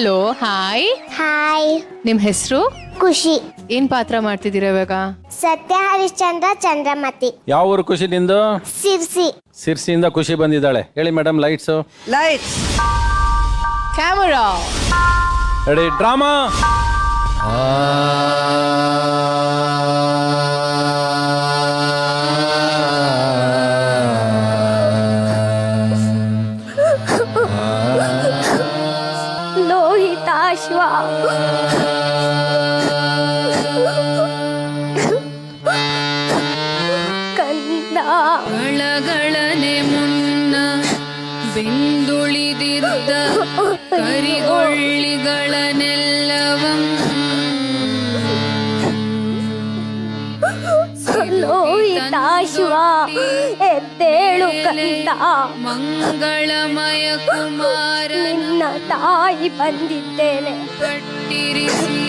Hello, hi. Hi. ನಿಮ್ ಹೆಸರು? ಖುಷಿ. ಏನ್ ಪಾತ್ರ ಮಾಡ್ತಿದ್ದೀರಾ ಇವಾಗ? ಸತ್ಯ ಹರಿಶ್ಚಂದ್ರ ಚಂದ್ರಮತಿ. ಯಾವ ಊರು ಖುಷಿ ನಿಂದು? ಸಿರ್ಸಿ. ಸಿರ್ಸಿಯಿಂದ ಖುಷಿ ಬಂದಿದ್ದಾಳೆ. ಹೇಳಿ madam, lights. Lights, camera, ready, drama. Lohithaswa. ಕಂದ ಗಳಗಳನೆ ಮುನ್ನ ಬೆಂದುಳಿದಿದ್ದ ಕರಿಗೊಳ್ಳಿಗಳನ್ನೆಲ್ಲವಂ ಲೋಹಿತಾಶ್ವ ಎದ್ದೇಳು ಕಂದ. ಮಂಗಳಮಯ ಕುಮಾರ ನಿನ್ನ ತಾಯಿ ಬಂದಿದ್ದೇನೆ. ಕಟ್ಟಿರಿಸಿ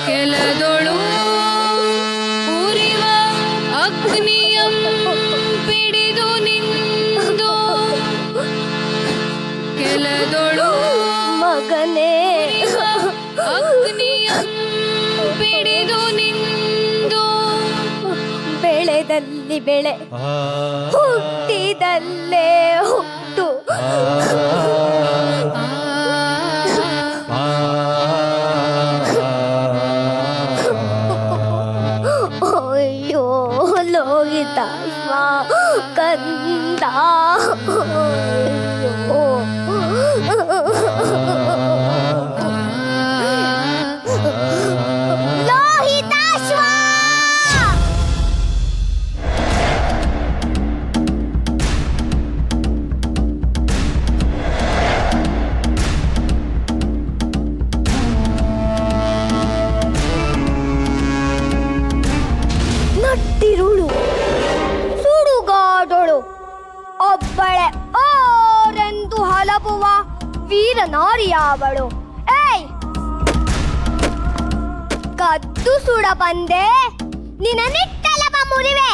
ಕೆಲದೊಳು ಉರಿವ ಅಗ್ನಿಯಂ ಪಿಡಿದು ನಿಂದು ಕೆಲದೊಳು ಮಗನೇ ಅಗ್ನಿಯಂ ಪಿಡಿದು ನಿಂದು ಬೆಳೆದಲ್ಲಿ ಬೆಳೆ, ಹುಟ್ಟಿದಲ್ಲೇ ಹುಟ್ಟು. ಅಯ್ಯೋ ಲೋಹಿತಾಶ್ವ ಕಂದ. ಅಯ್ಯೋ ಲೋಹಿತಾಶ್ವ. ನಟ್ಟಿರುಳು ಸುಡುಗಾಡೊಳು ಒಬ್ಬಳೆ ಓರೆಂದು ಹಲಬುವ ವೀರನಾರಿಯಾವಳು. ಏಯ್, ಕದ್ದು ಸುಡ ಬಂದೆ ನಿನ್ನ ನಿಟ್ಟಲವ ಮುರಿವೆ.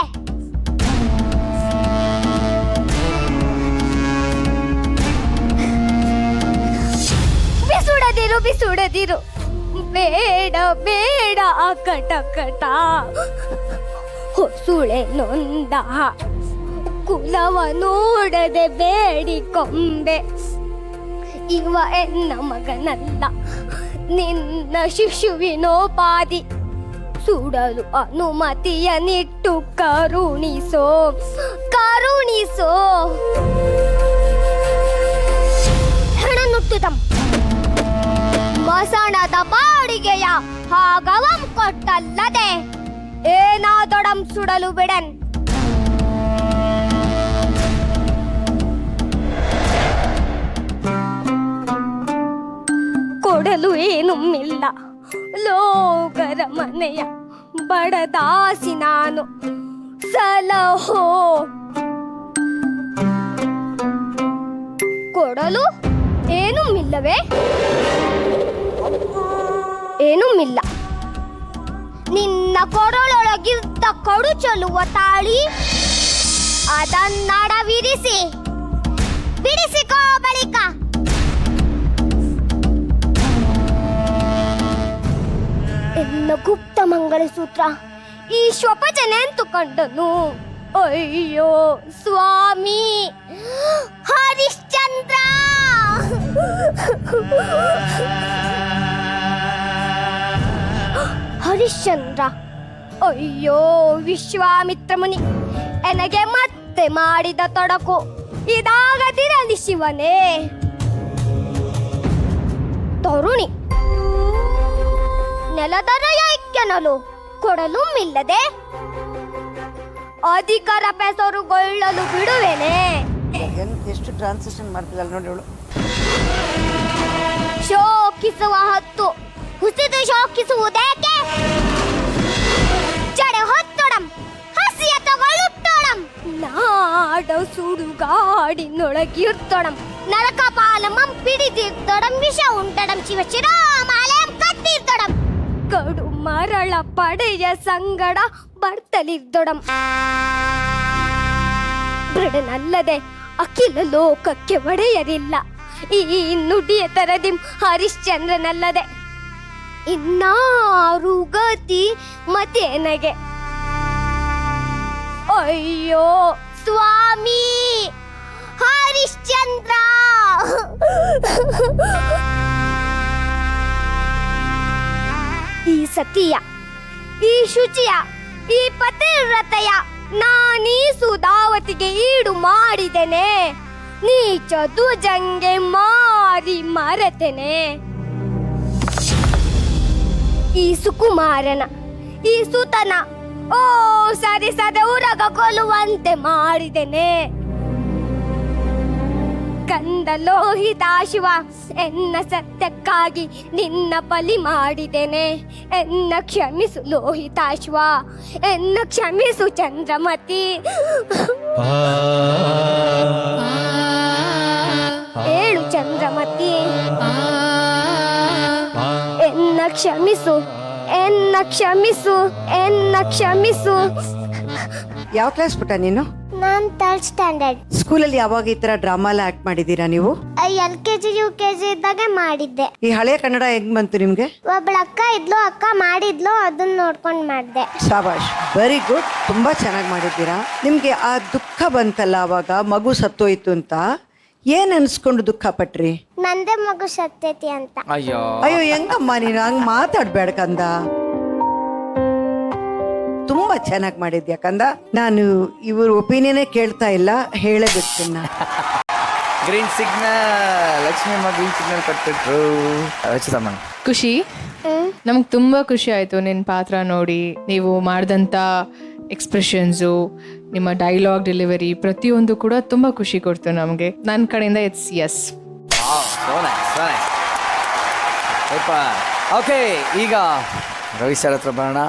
ಬಿಸುಡದಿರು ಬಿಸುಡದಿರು, ಬೇಡ ಬೇಡ ಕಟಕಟ. ಹೊಸುಳೆ ನೊಂದ ಕುಲವ ನೋಡದೆ ಬೇಡಿಕೊಂಬೆ. ಇವ ಎನ್ನ ಮಗನಲ್ಲ, ನಿನ್ನ ಶಿಶುವಿನೋಪಾದಿ. ಸುಡಲು ಅನುಮತಿಯ ನಿಟ್ಟು ಕರುಣಿಸೋ ಕರುಣಿಸೋ. ಹೆಣನುಟ್ಟಿದಂ ಮಸಣದ ಬಾಡಿಗೆಯ ಹಾಗವಂ ಕೊಟ್ಟಲ್ಲದೆ ಏನಾದೊಡಂ ಸುಡಲು ಬಿಡನ್. ಕೊಡಲು ಏನುಮ್ಮಿಲ್ಲ ಲೋಕರ ಮನೆಯ ಬಡದಾಸಿ ನಾನು. ಸಲಹೋ ಕೊಡಲು ಏನುಮ್ಮಿಲ್ಲವೇ? ಏನುಮ್ಮಿಲ್ಲ. ನಿನ್ನ ಕೊರಳೊಳಗಿದ್ದ ಕಡು ಚೆಲ್ಲುವ ತಾಳಿ ಅದನ್ನಡವಿರಿಸಿ ಬಿಡಿಸಿಕೋ ಬಳಿಕ. ಎನ್ನ ಗುಪ್ತ ಮಂಗಳಸೂತ್ರ ಈ ಶ್ವಪಜನೆಂತುಕೊಂಡನು. ಅಯ್ಯೋ ಸ್ವಾಮಿ ಹರಿಶ್ಚಂದ್ರ. ಹರಿಶ್ಚಂದ್ರ, ಅಯ್ಯೋ ವಿಶ್ವಾಮಿತ್ರ ಮುನಿ, ಎನಗೆ ಮತ್ತೆ ಮಾಡಿದ ತೊಡಕು ಇದಾಗದಿರಲಿ ಶಿವನೇ. ತರುಣಿ ನೆಲದರಯ ಐಕ್ಯನಲು ಕೊಡಲು ಮಿಲ್ಲದೆ ಅಧಿಕಾರ ಪೆಸರುಗೊಳ್ಳಲು ಬಿಡುವೆನೆ. ಎಷ್ಟು ಟ್ರಾನ್ಸಿಷನ್ ಮಾಡ್ತಿದ್ದಲ್ಲ ನೋಡಿ ಅವಳು. ಶೋಕಿಸುವ ಹೊತ್ತು ಹುಸಿದು ಶೋಕಿಸುವುದೇಕೆ? ಜಡೆ ಹೊತ್ತೊಡಂ ಹಸಿಯ ತಗೊಳ್ಳುತ್ತೊಡಂ. ನಾಡ ಸುಡುಗಾಡಿನೊಳಗಿರ್ತೊಡಂ ನರಕಪಾಲಮಂ ಪಿಡಿದಿರ್ತೊಡಂ. ವಿಷ ಉಂಟಡಂ ಶಿವ ಶಿರೋಮಾಲಯಂ ಕತ್ತಿರ್ತೊಡಂ. ಕಡು ಮರಳ ಪಡೆಯ ಸಂಗಡ ಬರ್ತಲಿರ್ದೊಡಂ. ದೃಢನಲ್ಲದೆ ಅಖಿಲ ಲೋಕಕ್ಕೆ ಒಡೆಯರಿಲ್ಲ. ಈ ನುಡಿಯ ತರದಿ ಹರಿಶ್ಚಂದ್ರನಲ್ಲದೆ ಇನ್ನಾರು ಗತಿ ಮತೇನಗೆ. ಅಯ್ಯೋ ಸ್ವಾಮಿ ಹರಿಶ್ಚಂದ್ರ. ಈ ಸತಿಯ, ಈ ಶುಚಿಯ, ಈ ಪತಿವ್ರತೆಯ ನಾನೀ ಸುಧಾವತಿಗೆ ಈಡು ಮಾಡಿದೆನೆ. ನೀಚ ಧ್ವಜಂಗೆ ಮಾರಿ ಮರೆತೆನೆ. ಈ ಸುಕುಮಾರನ, ಈ ಸುತನ ಓ ಸರಿಸದೆ ಉರಗ ಕೊಲ್ಲುವಂತೆ ಮಾಡಿದೆನೆ. ಕಂದ ಲೋಹಿತಾಶಿವ ಎನ್ನ ಸತ್ಯಕ್ಕಾಗಿ ನಿನ್ನ ಬಲಿ ಮಾಡಿದೆನೆ. ಎನ್ನ ಕ್ಷಮಿಸು ಲೋಹಿತಾಶ್ವ, ಎನ್ನ ಕ್ಷಮಿಸು ಚಂದ್ರಮತಿ. ಹೇಳು ಚಂದ್ರಮತಿ, ಎನ್ನ ಕ್ಷಮಿಸು, ಎನ್ನ ಕ್ಷಮಿಸು, ಎನ್ನ ಕ್ಷಮಿಸು. ಯಾವ ಕ್ಲಾಸ್ ಪುಟ್ಟ ನೀನು? ನಾನ್ 3rd ಸ್ಟ್ಯಾಂಡರ್ಡ್. ಸ್ಕೂಲಲ್ಲಿ ಯಾವಾಗ ಈ ತರ ಡ್ರಾಮಾ ಎಲ್ಲ ಆಕ್ಟ್ ಮಾಡಿದ್ದೀರಾ ನೀವು? LKG UKG ಇದ್ದಾಗ ಮಾಡಿದ್ದೆ. ಈ ಹಳೆಯ ಕನ್ನಡ ಹೆಂಗ್ ಬಂತು ನಿಮ್ಗೆ? ಒಬ್ಬಳ ಅಕ್ಕ ಇದ್ಲು, ಅಕ್ಕ ಮಾಡಿದ್ಲು, ಅದನ್ನ ನೋಡ್ಕೊಂಡು ಮಾಡಿದೆ. ಶಾಬಾಷ್, ವೆರಿ ಗುಡ್, ತುಂಬಾ ಚೆನ್ನಾಗಿ ಮಾಡಿದ್ದೀರಾ. ನಿಮ್ಗೆ ಆ ದುಃಖ ಬಂತಲ್ಲ ಅವಾಗ ಮಗು ಸತ್ತೋಯ್ತು ಅಂತ, ಏನ್ ಅನ್ಸ್ಕೊಂಡು ದುಃಖ ಪಟ್ರಿ? ನಂದೇ ಮಗು ಸತ್ತೈತಿ ಅಂತ. ಅಯ್ಯೋ ಅಯ್ಯೋ ಹೆಂಗಮ್ಮ ನೀನು ಹಂಗ್ ಮಾತಾಡ್ಬೇಡ ಕಂದ. ತುಂಬಾ ಚೆನ್ನಾಗಿ ಮಾಡಿದ್ಯಾ ಕಂದ. ನಾನು ಇವ್ರ ಒಪಿನಿಯನೇ ಕೇಳ್ತಾ ಇಲ್ಲ, ಹೇಳೇ ಬಿಡ್ತೀನಿ ನಾನು. ಗ್ರೀನ್ ಸಿಗ್ನಲ್, ಲಕ್ಷ್ಮಿ ಅಮ್ಮ ಗ್ರೀನ್ ಸಿಗ್ನಲ್ ಕೊಟ್ಬಿಟ್ರು. ರಚಿತಮ್ಮ ಖುಷಿ, ನಮ್ಗೆ ತುಂಬ ಖುಷಿ ಆಯಿತು ನಿನ್ನ ಪಾತ್ರ ನೋಡಿ. ನೀವು ಮಾಡಿದಂಥ ಎಕ್ಸ್ಪ್ರೆಷನ್ಸು, ನಿಮ್ಮ ಡೈಲಾಗ್ ಡೆಲಿವರಿ ಪ್ರತಿಯೊಂದು ಕೂಡ ತುಂಬ ಖುಷಿ ಕೊಡ್ತು ನಮಗೆ. ನನ್ನ ಕಡೆಯಿಂದ ಇಟ್ಸ್ ಎಸ್. ಓಕೆ, ಈಗ ರವಿ ಸರ್ ಹತ್ರ ಬರೋಣ.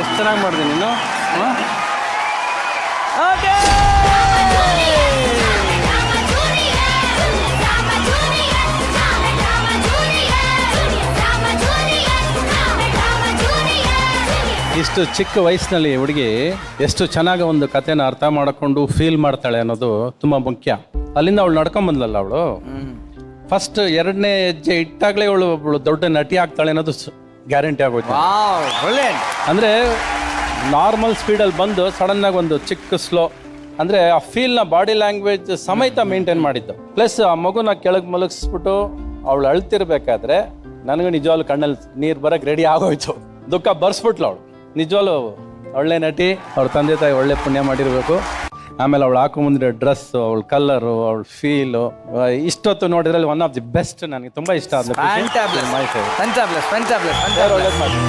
ಎಷ್ಟು ಚೆನ್ನಾಗಿ ಮಾಡಿದೆ ನೀನು. ಇಷ್ಟು ಚಿಕ್ಕ ವಯಸ್ಸಿನಲ್ಲಿ ಹುಡುಗಿ ಎಷ್ಟು ಚೆನ್ನಾಗಿ ಒಂದು ಕಥೆನ ಅರ್ಥ ಮಾಡಿಕೊಂಡು ಫೀಲ್ ಮಾಡ್ತಾಳೆ ಅನ್ನೋದು ತುಂಬಾ ಮುಖ್ಯ. ಅಲ್ಲಿಂದ ಅವಳು ನಡ್ಕೊಂಡ್ ಬಂದ್ಲಲ್ಲ, ಅವಳು ಫಸ್ಟ್ 2ನೇ ಹೆಜ್ಜೆ ಇಟ್ಟಾಗ್ಲೇ ಅವಳು ದೊಡ್ಡ ನಟಿ ಆಗ್ತಾಳೆ ಅನ್ನೋದು ಗ್ಯಾರಂಟಿ ಆಗೋಯ್ತು. ಅಂದ್ರೆ ನಾರ್ಮಲ್ ಸ್ಪೀಡಲ್ಲಿ ಬಂದು ಸಡನ್ ಆಗಿ ಒಂದು ಚಿಕ್ಕ ಸ್ಲೋ, ಅಂದ್ರೆ ಆ ಫೀಲ್ ನ ಬಾಡಿ ಲ್ಯಾಂಗ್ವೇಜ್ ಸಮೇತ ಮೇಂಟೈನ್ ಮಾಡಿದ್ದು. ಪ್ಲಸ್ ಆ ಮಗುನ ಕೆಳಗೆ ಮಲಗಿಸ್ಬಿಟ್ಟು ಅವಳು ಅಳ್ತಿರ್ಬೇಕಾದ್ರೆ ನನಗೆ ನಿಜವಾಗ್ಲು ಕಣ್ಣಲ್ಲಿ ನೀರು ಬರಕ್ ರೆಡಿ ಆಗೋಯ್ತು. ದುಃಖ ಬರ್ಸ್ಬಿಟ್ಲು ಅವಳು. ನಿಜವಾಗ್ಲು ಒಳ್ಳೆ ನಟಿ, ಅವ್ರ ತಂದೆ ತಾಯಿ ಒಳ್ಳೆ ಪುಣ್ಯ ಮಾಡಿರ್ಬೇಕು. ಆಮೇಲೆ ಅವಳು ಹಾಕೊಂಬಂದ್ರೆ ಡ್ರೆಸ್, ಅವಳ ಕಲರು, ಅವಳ ಫೀಲು, ಇಷ್ಟೊತ್ತು ನೋಡಿದ್ರಲ್ಲಿ ಒನ್ ಆಫ್ ದಿ ಬೆಸ್ಟ್. ನನಗೆ ತುಂಬಾ ಇಷ್ಟ ಆದ ಒಳ್ಳೇದು ಮಾಡಿ.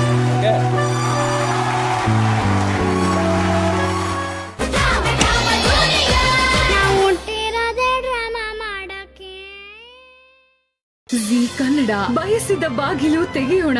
ಜೀ ಕನ್ನಡ ಬಯಸಿದ ಬಾಗಿಲು ತೆಗೆಯೋಣ.